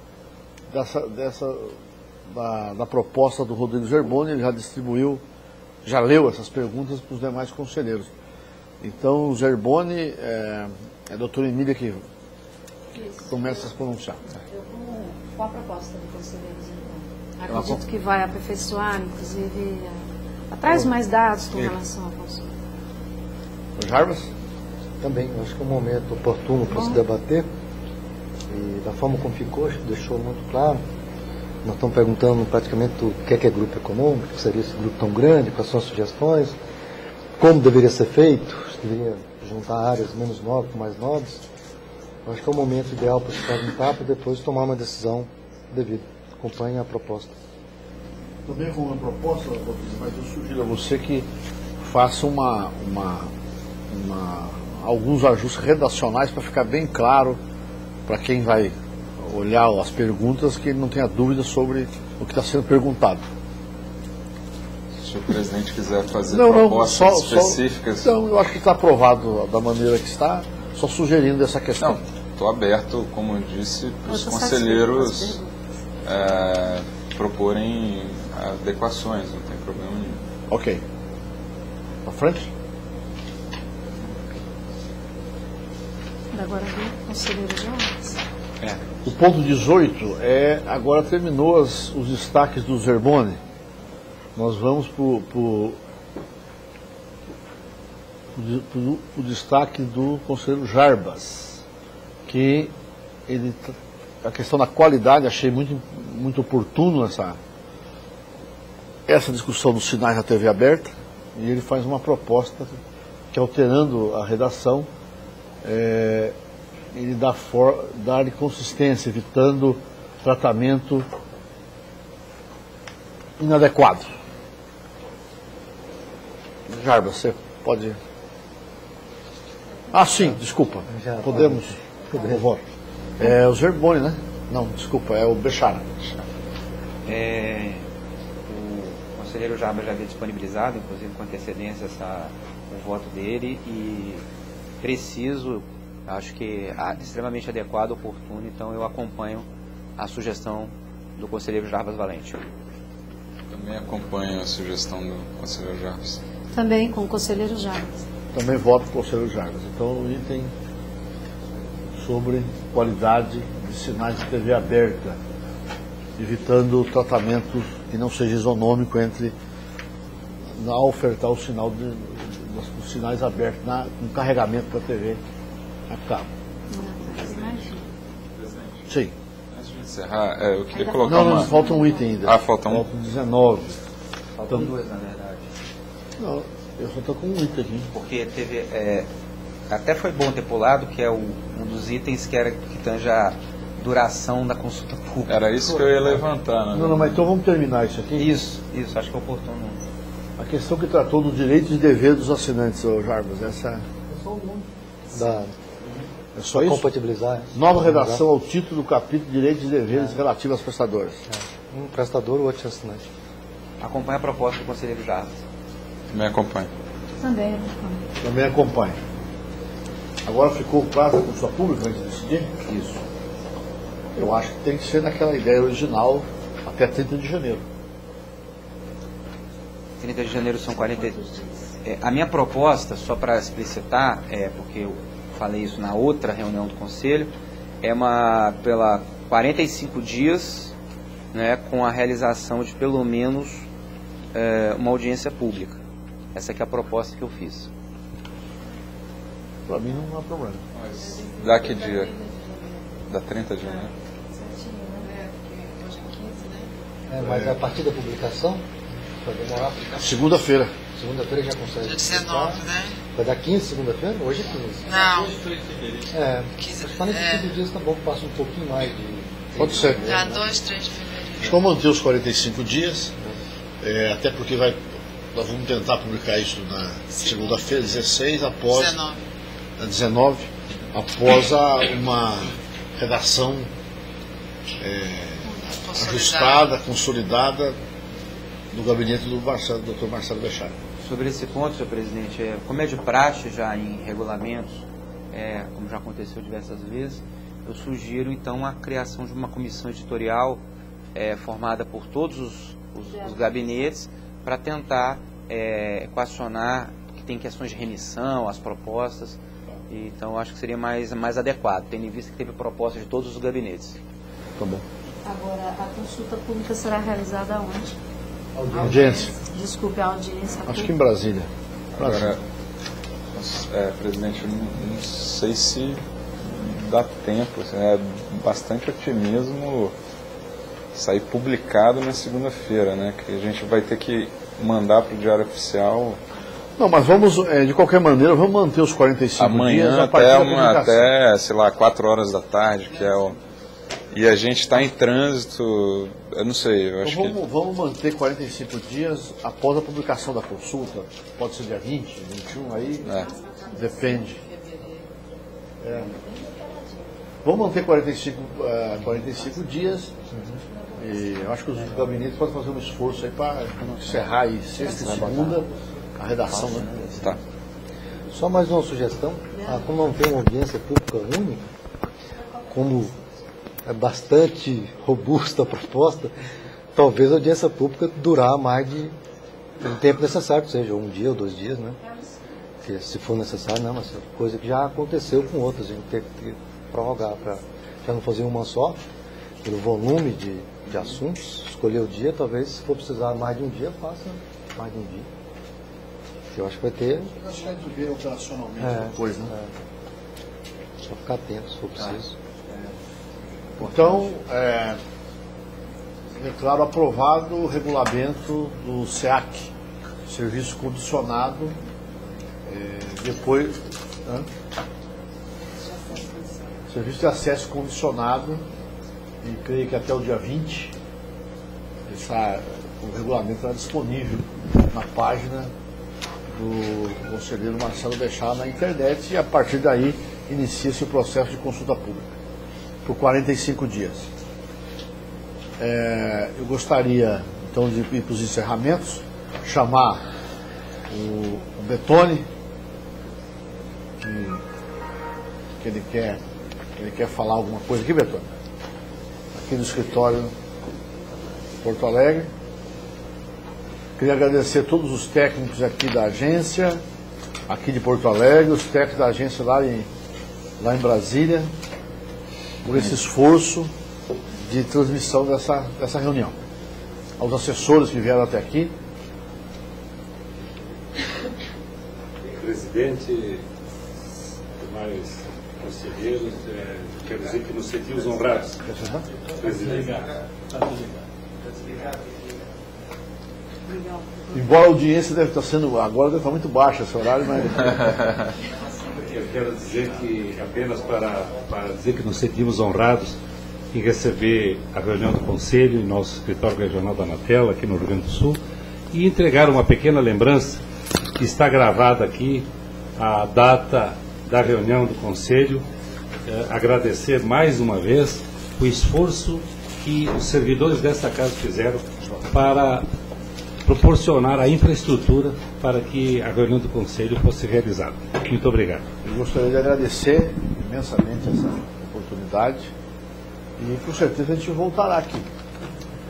da proposta do Rodrigo Zerboni. Ele já distribuiu, já leu essas perguntas para os demais conselheiros. Então, o Zerboni, a doutora Emília que começa a se pronunciar. Qual a proposta do conselheiro Zerboni? Acredito que vai aperfeiçoar, inclusive, traz mais dados com relação ao consulta. Jarbas? Também, eu acho que é um momento oportuno para se debater. E da forma como ficou, acho que deixou muito claro. Nós estamos perguntando praticamente o que é grupo econômico, o que seria esse grupo tão grande, quais são as sugestões, como deveria ser feito, se deveria juntar áreas menos nobres com mais nobres. Eu acho que é o momento ideal para se perguntar, para depois tomar uma decisão devida. Acompanhe a proposta. Também com uma proposta, Rodrigo, mas eu sugiro a você que faça alguns ajustes redacionais para ficar bem claro para quem vai olhar as perguntas, que ele não tenha dúvida sobre o que está sendo perguntado. Se o presidente quiser fazer propostas específicas... Então, eu acho que está aprovado da maneira que está, só sugerindo essa questão. Estou aberto, como eu disse, para os conselheiros proporem adequações, não tem problema nenhum. Ok. Para frente? Agora vem o conselheiro Jones. O ponto 18 agora terminou os destaques do Zerboni. Nós vamos para o destaque do conselheiro Jarbas, que a questão da qualidade, achei muito oportuno essa discussão dos sinais da TV aberta, e ele faz uma proposta que, alterando a redação, ele dá consistência, evitando tratamento inadequado. Jarbas, você pode... Sim, desculpa. Podemos? Por favor. É o Zerboni, né? Não, desculpa, é o Bechara. O conselheiro Jarbas já havia disponibilizado, inclusive com antecedência, o voto dele, e preciso, acho que é extremamente adequado, oportuno, então eu acompanho a sugestão do conselheiro Jarbas Valente. Também acompanho a sugestão do conselheiro Jarbas. Também com o conselheiro Jarbas. Também voto com o conselheiro Jarbas. Então, o item sobre qualidade de sinais de TV aberta, evitando o tratamento que não seja isonômico ao ofertar o sinal dos sinais abertos no carregamento da TV a cabo. Sim. Antes de encerrar, eu queria colocar Não, falta um item ainda. Falta um? Faltam 19. Faltam dois, na verdade. Não, eu só estou com um item aqui. Porque teve... até foi bom ter pulado, que é um dos itens que tange a duração da consulta pública. Era isso que eu ia levantar, né? Não, mas então vamos terminar isso aqui. Isso, acho que é oportuno. A questão que tratou dos direitos e deveres dos assinantes, Jarbas, essa... É só isso? Compatibilizar. Nova redação ao título do capítulo de Direitos e Deveres relativos aos prestadores. Um prestador ou outro assinante. Acompanha a proposta do conselheiro Jarbas. Me acompanha. Também. Também acompanha. Agora ficou claro a consulta pública antes de decidir? Isso. Eu acho que tem que ser naquela ideia original até 30 de janeiro. 30 de janeiro são 40. A minha proposta, só para explicitar, porque eu falei isso na outra reunião do Conselho, é pela 45 dias, né, com a realização de pelo menos uma audiência pública. Essa aqui é a proposta que eu fiz. Para mim não há problema. Mas dá que dia? Dá 30 de janeiro? Mas a partir da publicação, vai demorar. Segunda-feira. Segunda-feira já consegue. Dia 19, né? Vai dar 15 segunda-feira? Hoje é 15. Não. Acho que 45 dias tá bom, passa um pouquinho mais de... Pode ser. Já 2, 3 de fevereiro. Acho que vamos manter os 45 dias, até porque nós vamos tentar publicar isso na segunda-feira, 16, após... 19, após uma redação ajustada, consolidada do gabinete do Dr. Marcelo Bechardi. Sobre esse ponto, senhor presidente, como é de praxe já em regulamentos, como já aconteceu diversas vezes, eu sugiro então a criação de uma comissão editorial formada por todos os gabinetes para tentar equacionar, que tem questões de remissão, as propostas, então acho que seria mais adequado, tendo em vista que teve propostas de todos os gabinetes. Tá bom. Agora, a consulta pública será realizada onde? Audiência. Desculpe, a audiência Acho que em Brasília. Agora, presidente, eu não sei se dá tempo, é bastante otimismo sair publicado na segunda-feira, né? Que a gente vai ter que mandar para o Diário Oficial. Não, mas vamos, de qualquer maneira, vamos manter os 45 amanhã dias a partir da publicação. até, sei lá, 4 horas da tarde, que é o... E a gente está em trânsito, eu não sei, eu acho então vamos manter 45 dias após a publicação da consulta, pode ser dia 20, 21, aí depende. Vamos manter 45 dias, e eu acho que os gabinetes podem fazer um esforço aí para encerrar aí sexta e segunda a redação. Né? Tá. Só mais uma sugestão, como não tem uma audiência pública única, como é bastante robusta a proposta, talvez a audiência pública durar mais de um tempo necessário, que seja um dia ou 2 dias, né? Que, se for necessário, não, mas é coisa que já aconteceu com outras, a gente tem que prorrogar para já não fazer uma só, pelo volume de assuntos, escolher o dia, talvez se for precisar mais de um dia, faça mais de um dia. Eu acho que vai ter... Acho que vai ver operacionalmente depois, né? Só ficar atento se for preciso. Então, declaro aprovado o regulamento do SEAC, Serviço Condicionado, depois... Serviço de Acesso Condicionado, e creio que até o dia 20, o regulamento está disponível na página do conselheiro Marcelo Bechardi na internet, e a partir daí inicia-se o processo de consulta pública por 45 dias. Eu gostaria então de ir para os encerramentos, chamar o Betoni, que ele quer falar alguma coisa aqui, Betoni, aqui no escritório Porto Alegre. Queria agradecer a todos os técnicos aqui da agência, aqui de Porto Alegre, os técnicos da agência lá em Brasília, por esse esforço de transmissão dessa reunião. Aos assessores que vieram até aqui. Presidente, demais conselheiros, quero dizer que nos sentimos honrados. Presidente. Embora a audiência deve estar sendo, agora deve estar muito baixa esse horário, mas... Eu quero dizer que, apenas para dizer que nos sentimos honrados em receber a reunião do Conselho em nosso escritório regional da Anatel, aqui no Rio Grande do Sul, e entregar uma pequena lembrança que está gravada aqui, a data da reunião do Conselho, agradecer mais uma vez o esforço que os servidores desta casa fizeram para proporcionar a infraestrutura para que a reunião do Conselho fosse realizada. Muito obrigado. Eu gostaria de agradecer imensamente essa oportunidade e com certeza a gente voltará aqui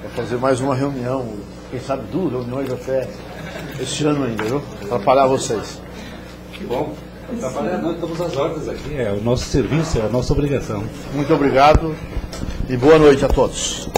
para fazer mais uma reunião, quem sabe 2 reuniões até este ano ainda, viu? Atrapalhar vocês. Que bom. Atrapalhar nós estamos às ordens aqui, é o nosso serviço, é a nossa obrigação. Muito obrigado e boa noite a todos.